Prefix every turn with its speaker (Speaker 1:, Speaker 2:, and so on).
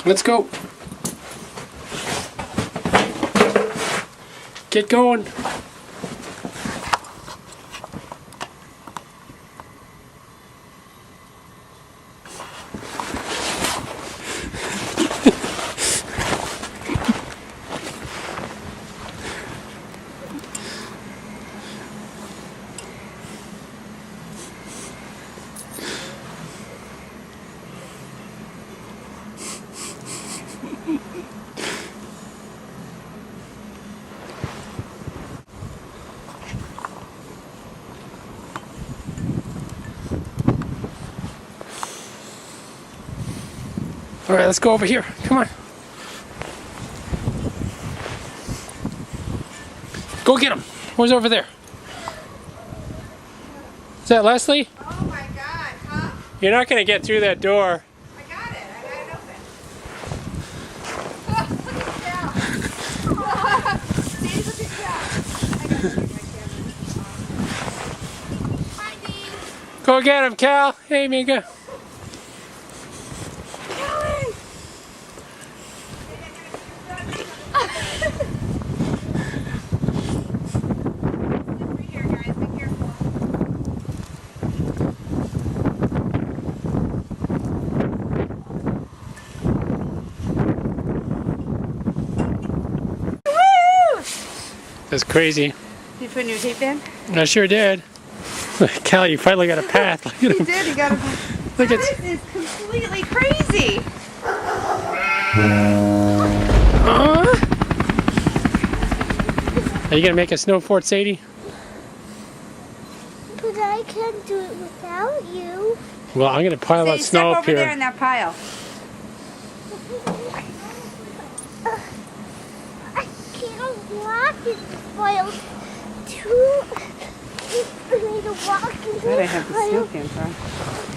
Speaker 1: Let's go. Get going. All right, let's go over here. Come on. Go get him. Where's over there? Is that Leslie?
Speaker 2: Oh my God, huh?
Speaker 1: You're not going to get through that door.
Speaker 2: I got it open. Oh, look at Cal. Dave, look at Cal. I got to take my camera. Hi, Dave.
Speaker 1: Go get him, Cal. Hey, Mika. That's crazy.
Speaker 2: Did you put new tape in?
Speaker 1: I sure did. Cal, you finally got a path. Look at
Speaker 2: He
Speaker 1: him.
Speaker 2: did, he got a
Speaker 1: Look at.
Speaker 2: This is completely crazy.
Speaker 1: Are you gonna make a snow fort, Sadie?
Speaker 3: But I can't do it without you.
Speaker 1: Well, I'm gonna pile that
Speaker 2: Step
Speaker 1: snow up
Speaker 2: over there
Speaker 1: here.
Speaker 2: in that pile.
Speaker 3: I can't walk in the pile. Too. I need to walk in
Speaker 2: Glad I have the
Speaker 3: pile.
Speaker 2: snow cans on.